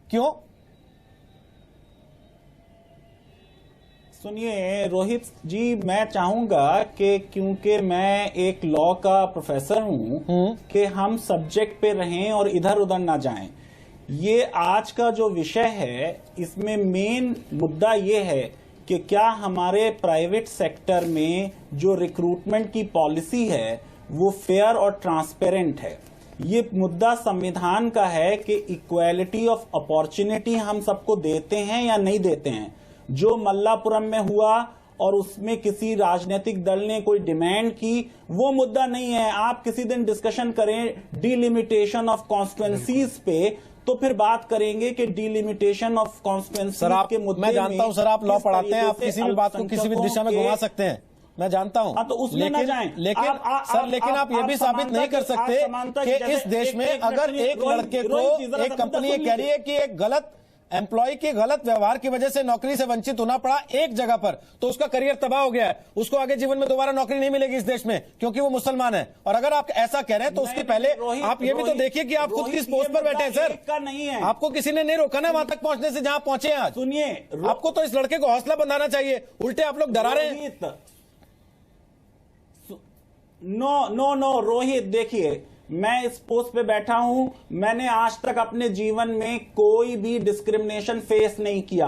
क्यों? सुनिए रोहित जी, मैं चाहूंगा कि क्योंकि मैं एक लॉ का प्रोफेसर हूं कि हम सब्जेक्ट पे रहें और इधर उधर ना जाएं। ये आज का जो विषय है इसमें मेन मुद्दा ये है कि क्या हमारे प्राइवेट सेक्टर में जो रिक्रूटमेंट की पॉलिसी है वो फेयर और ट्रांसपेरेंट है। ये मुद्दा संविधान का है कि इक्वालिटी ऑफ अपॉर्चुनिटी हम सबको देते हैं या नहीं देते हैं। जो मल्लापुरम में हुआ और उसमें किसी राजनीतिक दल ने कोई डिमांड की, वो मुद्दा नहीं है। आप किसी दिन डिस्कशन करें डिलिमिटेशन ऑफ कॉन्स्टिट्यूएंसीज पे, तो फिर बात करेंगे कि डिलिमिटेशन ऑफ कॉन्स्टिट्यूएंसी के मुद्दे में। मैं जानता हूं सर, आप लॉ पढ़ाते हैं, आप किसी भी बात को किसी भी दिशा में घुमा सकते हैं, मैं जानता हूं। तो उसमें ना जाएं। लेकिन आप ये भी साबित नहीं कर सकते कि इस देश में अगर एक लड़के को एक कंपनी ये कह रही है कि एक गलत एम्प्लॉय के गलत व्यवहार की वजह से नौकरी से वंचित होना पड़ा एक जगह पर, तो उसका करियर तबाह हो गया है, उसको आगे जीवन में दोबारा नौकरी नहीं मिलेगी इस देश में क्योंकि वो मुसलमान है। और अगर आप ऐसा कह रहे हैं तो उसके पहले आप ये भी तो देखिए कि आप खुद किस पोस्ट पर बैठे हैं सर। का नहीं है, आपको किसी ने नहीं रोका ना वहां तक पहुंचने से जहां पहुंचे आज। सुनिए, आपको तो इस लड़के को हौसला बंधाना चाहिए, उल्टे आप लोग डरा रहे हैं। नो रोहित, देखिए मैं इस पोस्ट पे बैठा हूं, मैंने आज तक अपने जीवन में कोई भी डिस्क्रिमिनेशन फेस नहीं किया।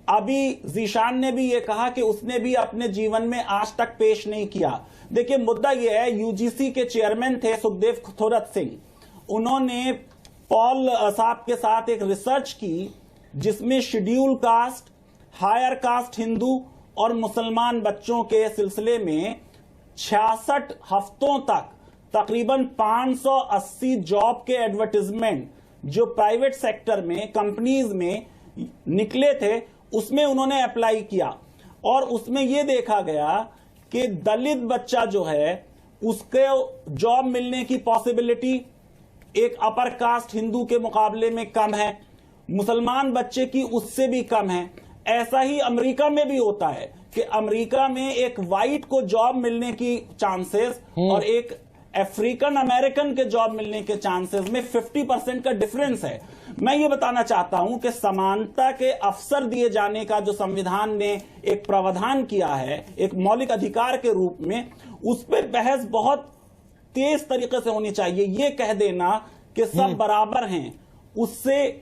अभी जीशान ने भी ये कहा कि उसने भी अपने जीवन में आज तक पेश नहीं किया। देखिए मुद्दा ये है, यूजीसी के चेयरमैन थे सुखदेव थोरत सिंह, उन्होंने पॉल साहब के साथ एक रिसर्च की जिसमें schedule caste, higher caste Hindu और मुसलमान बच्चों के सिलसिले में 66 हफ्तों तक तकरीबन 580 जॉब के एडवर्टाइजमेंट जो प्राइवेट सेक्टर में कंपनीज में निकले थे उसमें उन्होंने अप्लाई किया, और उसमें यह देखा गया कि दलित बच्चा जो है उसके जॉब मिलने की पॉसिबिलिटी एक अपर कास्ट हिंदू के मुकाबले में कम है, मुसलमान बच्चे की उससे भी कम है। ऐसा ही अमेरिका में भी होता है कि अमेरिका में एक वाइट को जॉब मिलने की चांसेस और एक अफ्रीकन अमेरिकन के जॉब मिलने के चांसेस में 50% का डिफरेंस है। मैं ये बताना चाहता हूं कि समानता के अवसर दिए जाने का जो संविधान ने एक प्रावधान किया है एक मौलिक अधिकार के रूप में, उस पर बहस बहुत तेज तरीके से होनी चाहिए। ये कह देना कि सब बराबर हैं, उससे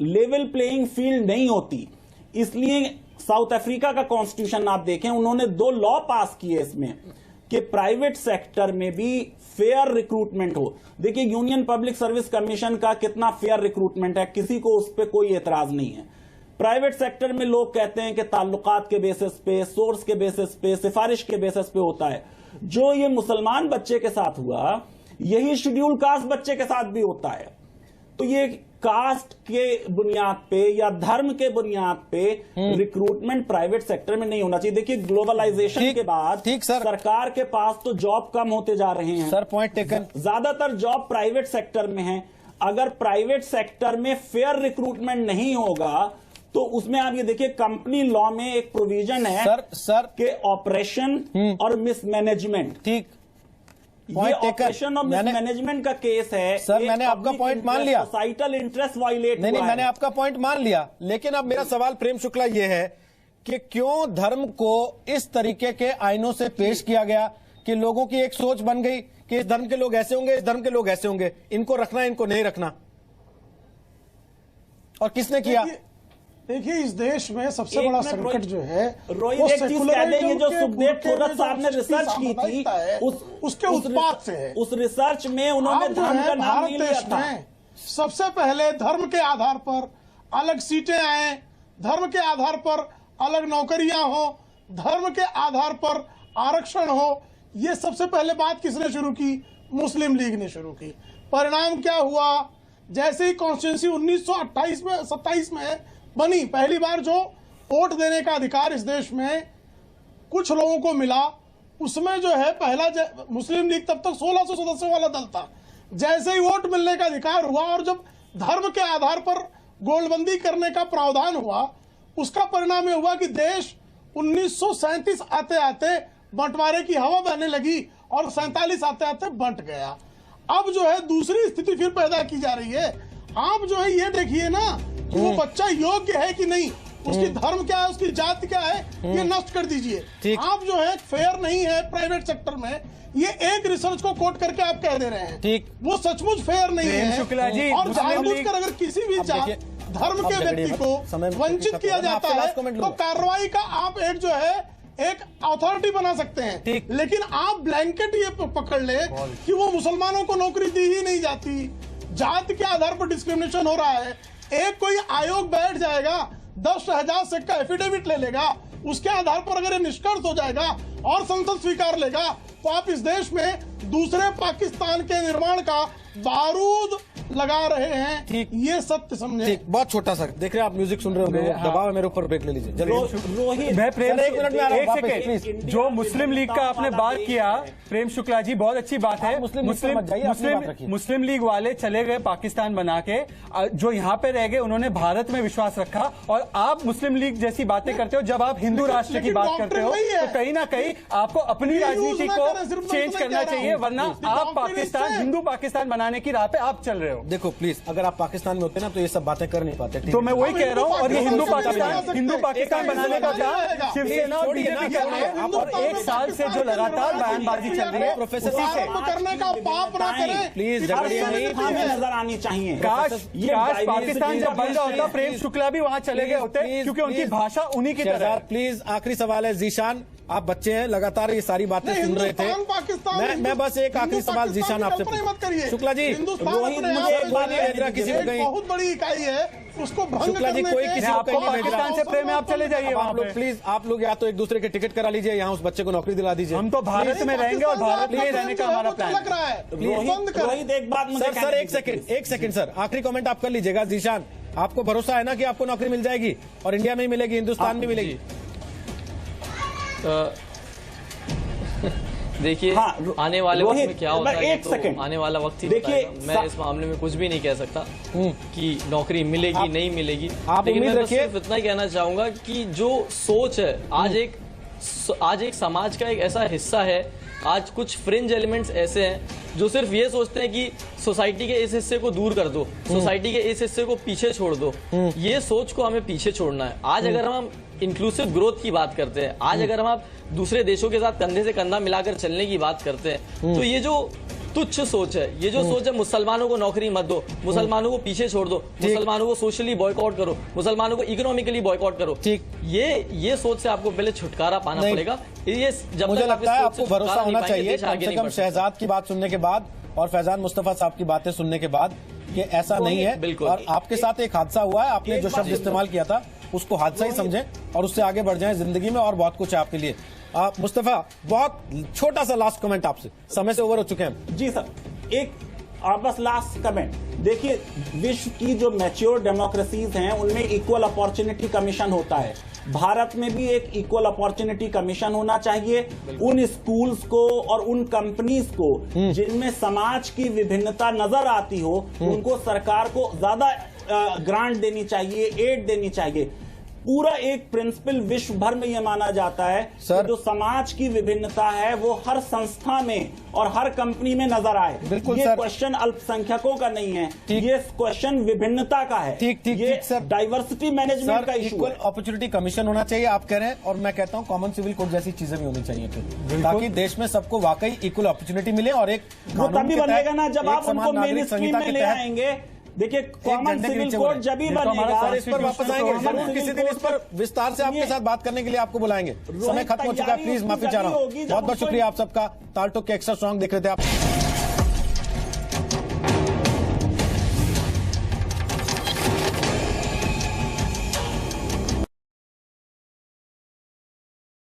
लेवल प्लेइंग फील्ड नहीं होती। इसलिए साउथ अफ्रीका का कॉन्स्टिट्यूशन आप देखें, उन्होंने 2 लॉ पास किए इसमें कि प्राइवेट सेक्टर में भी फेयर रिक्रूटमेंट हो। देखिए यूनियन पब्लिक सर्विस कमीशन का कितना फेयर रिक्रूटमेंट है, किसी को उस पर कोई एतराज नहीं है। प्राइवेट सेक्टर में लोग कहते हैं कि ताल्लुकात के बेसिस पे, सोर्स के बेसिस पे, सिफारिश के बेसिस पे होता है। जो ये मुसलमान बच्चे के साथ हुआ यही शेड्यूल कास्ट बच्चे के साथ भी होता है। तो ये कास्ट के बुनियाद पे या धर्म के बुनियाद पे रिक्रूटमेंट प्राइवेट सेक्टर में नहीं होना चाहिए। देखिए ग्लोबलाइजेशन के बाद सरकार के पास तो जॉब कम होते जा रहे हैं सर, पॉइंट टेकन। ज्यादातर जॉब प्राइवेट सेक्टर में है। अगर प्राइवेट सेक्टर में फेयर रिक्रूटमेंट नहीं होगा तो उसमें आप ये देखिए कंपनी लॉ में एक प्रोविजन है सर के ऑपरेशन और मिसमैनेजमेंट, ठीक, ये ऑपरेशन और मिसमैनेजमेंट का केस है सर। मैंने आपका पॉइंट मान लिया, सोसाइटल इंटरेस्ट वायलेट नहीं, मैंने आपका पॉइंट मान लिया, लेकिन अब मेरा सवाल प्रेम शुक्ला ये है कि क्यों धर्म को इस तरीके के आईनों से पेश किया गया कि लोगों की एक सोच बन गई कि इस धर्म के लोग ऐसे होंगे, इस धर्म के लोग ऐसे होंगे, इनको रखना इनको नहीं रखना, और किसने किया? देखिए इस देश में सबसे बड़ा संकट जो है वो ये जो सुखदेव थोरत साहब ने रिसर्च की थी उसके उत्पाद से है। उस रिसर्च में उन्होंने धर्म का नाम नहीं लिया था। सबसे पहले धर्म के आधार पर अलग सीटें आए, धर्म के आधार पर अलग नौकरियां हो, धर्म के आधार पर आरक्षण हो। ये सबसे पहले बात किसने शुरू की? मुस्लिम लीग ने शुरू की। परिणाम क्या हुआ? जैसे ही कॉन्स्टिट्यूंसी 1927 में बनी, पहली बार जो वोट देने का अधिकार इस देश में कुछ लोगों को मिला, उसमें जो है पहला मुस्लिम लीग तब तक 1600 सदस्यों वाला दल था। जैसे ही वोट मिलने का अधिकार हुआ और जब धर्म के आधार पर गोलबंदी करने का प्रावधान हुआ, उसका परिणाम यह हुआ कि देश 1937 आते आते बंटवारे की हवा बहने लगी और 47 आते आते बंट गया। अब जो है दूसरी स्थिति फिर पैदा की जा रही है। आप जो है ये देखिए ना कि वो बच्चा योग्य है कि नहीं, उसकी धर्म क्या है, उसकी जाति क्या है, ये नष्ट कर दीजिए। आप जो है फेयर नहीं है प्राइवेट सेक्टर में, ये एक रिसर्च को कोट करके आप कह दे रहे हैं। ठीक, वो सचमुच फेयर नहीं है। शुक्ला जी, और जानबूझकर अगर किसी भी धर्म के व्यक्ति को वंचित किया जाता है तो कार्रवाई का आप एक जो है एक अथॉरिटी बना सकते हैं, लेकिन आप ब्लैंकेट ये पकड़ ले कि वो मुसलमानों को नौकरी दी ही नहीं जाती, जाति के आधार पर डिस्क्रिमिनेशन हो रहा है। एक कोई आयोग बैठ जाएगा, 10,000 से का एफिडेविट ले लेगा, उसके आधार पर अगर ये निष्कर्ष हो जाएगा और संसद स्वीकार लेगा तो आप इस देश में दूसरे पाकिस्तान के निर्माण का बारूद लगा रहे हैं। ठीक, ये सत्य समझे। ठीक, बहुत छोटा सा देख रहे हैं आप, म्यूजिक सुन रहे होंगे, दबाव है मेरे ऊपर, ब्रेक ले लीजिए रोहित, मैं प्रेम, एक मिनट में आ रहा हूं, एक वापस, सेकंड, प्लीज। जो मुस्लिम लीग का आपने बात किया प्रेम शुक्ला जी, बहुत अच्छी बात है। मुस्लिम लीग वाले चले गए पाकिस्तान बना के, जो यहाँ पे रह गए उन्होंने भारत में विश्वास रखा, और आप मुस्लिम लीग जैसी बातें करते हो। जब आप हिंदू राष्ट्र की बात करते हो तो कहीं ना कहीं आपको अपनी राजनीति को चेंज करना चाहिए, वरना आप पाकिस्तान, हिंदू पाकिस्तान बनाने की राह पे आप चल रहे हो। देखो प्लीज, अगर आप पाकिस्तान में होते ना तो ये सब बातें कर नहीं पाते। तो मैं वही कह रहा हूँ, और ये हिंदू पाकिस्तान बनाने का क्या शिवसेना और बीजेपी कर रहे हैं, और 1 साल से जो लगातार बयानबाजी चल रही है प्रोफेसर करने का पाप ना करें, प्लीज, झगड़िए नहीं, नजर आनी चाहिए। काश पाकिस्तान जब बंद होता प्रेम शुक्ला भी वहाँ चले गए होते, क्योंकि उनकी भाषा उन्हीं की तरह है। प्लीज, आखिरी सवाल है। जीशान, आप बच्चे हैं, लगातार ये सारी बातें सुन रहे थे। मैं बस एक आखिरी सवाल जीशान आपसे, शुक्ला जी, किसी को कहीं बहुत बड़ी इकाई है, उसको शुक्ला जी, कोई किसी को कहीं नहीं भेज पाकिस्तान से प्रेम है, आप चले जाइए वहाँ पे। प्लीज, आप लोग या तो एक दूसरे के टिकट करा लीजिए, यहाँ उस बच्चे को नौकरी दिला दीजिए। हम तो भारत में रहेंगे और भारत में ही रहने का हमारा प्लान लग रहा है। रोहित, एक बात मुझे सर, एक सेकंड सर, आखिरी कमेंट आप कर लीजिएगा। जीशान, आपको भरोसा है ना कि आपको नौकरी मिल जाएगी और इंडिया में ही मिलेगी, हिंदुस्तान में मिलेगी? देखिए, आने वाले वक्त में क्या होता है तो आने वाला वक्त ही देखिए, मैं इस मामले में कुछ भी नहीं कह सकता कि नौकरी मिलेगी नहीं मिलेगी। आप लेकिन उम्मीद मैं रखिए। सिर्फ इतना ही कहना चाहूंगा कि जो सोच है आज एक समाज का एक ऐसा हिस्सा है, आज कुछ फ्रिंज एलिमेंट्स ऐसे हैं जो सिर्फ ये सोचते हैं कि सोसाइटी के इस हिस्से को दूर कर दो, सोसाइटी के इस हिस्से को पीछे छोड़ दो। ये सोच को हमें पीछे छोड़ना है। आज अगर हम इंक्लूसिव ग्रोथ की बात करते हैं, आज अगर हम दूसरे देशों के साथ कंधे से कंधा मिलाकर चलने की बात करते हैं, तो ये जो तुच्छ सोच है, ये जो सोच है मुसलमानों को नौकरी मत दो, मुसलमानों को पीछे छोड़ दो, मुसलमानों को सोशली बॉयकॉट करो, मुसलमानों को इकोनॉमिकली बॉयकॉट करो, ठीक, ये सोच से आपको पहले छुटकारा पाना पड़ेगा। ये जब मुझे तक लगता है आप इस आपको सोच से भरोसा छुटकारा नहीं होना पाएंगे, चाहिए देश कम आगे से नहीं कम बढ़ सकता। शहजाद की बात सुनने के बाद और फैजान मुस्तफा साहब की बातें सुनने के बाद कि ऐसा नहीं है। बिल्कुल। और आपके साथ एक हादसा हुआ है, आपने जो शब्द इस्तेमाल किया था उसको हादसा ही समझें और उससे आगे बढ़ जाएं जिंदगी में, और बहुत कुछ है आपके लिए। मुस्तफा, बहुत छोटा सा लास्ट कमेंट आपसे, समय से ओवर हो चुके हैं। जी सर, एक बस लास्ट कमेंट। देखिए, विश्व की जो मैच्योर डेमोक्रेसीज हैं उनमें इक्वल अपॉर्चुनिटी कमीशन होता है। भारत में भी एक इक्वल अपॉर्चुनिटी कमीशन होना चाहिए। उन स्कूल्स को और उन कंपनीज को जिनमें समाज की विभिन्नता नजर आती हो, उनको सरकार को ज्यादा ग्रांट देनी चाहिए, एड देनी चाहिए। पूरा एक प्रिंसिपल विश्व भर में यह माना जाता है कि जो समाज की विभिन्नता है वो हर संस्था में और हर कंपनी में नजर आए। बिल्कुल ये सर, क्वेश्चन अल्पसंख्यकों का नहीं है, ये क्वेश्चन विभिन्नता का है। ठीक, ये सर, डाइवर्सिटी मैनेजमेंट का इशू इक्वल है। अपॉर्चुनिटी कमीशन होना चाहिए आप कह रहे हैं, और मैं कहता हूं कॉमन सिविल कोड जैसी चीजें भी होनी चाहिए फिर, ताकि देश में सबको वाकई इक्वल अपॉर्चुनिटी मिले। और एक वो तभी बनेगा ना जब आप उनको मेन स्ट्रीम में ले आएंगे। देखिए, कॉमन सिविल कोड जब ही बनेगा। इस पर वापस आएंगे जरूर, किसी दिन इस पर विस्तार से आपके साथ बात करने के लिए आपको बुलाएंगे। समय खत्म हो चुका है, प्लीज माफी चाह रहा हूँ। बहुत बहुत शुक्रिया आप सबका। तालटोक के एक्स्ट्रा स्ट्रॉन्ग देख रहे थे आप।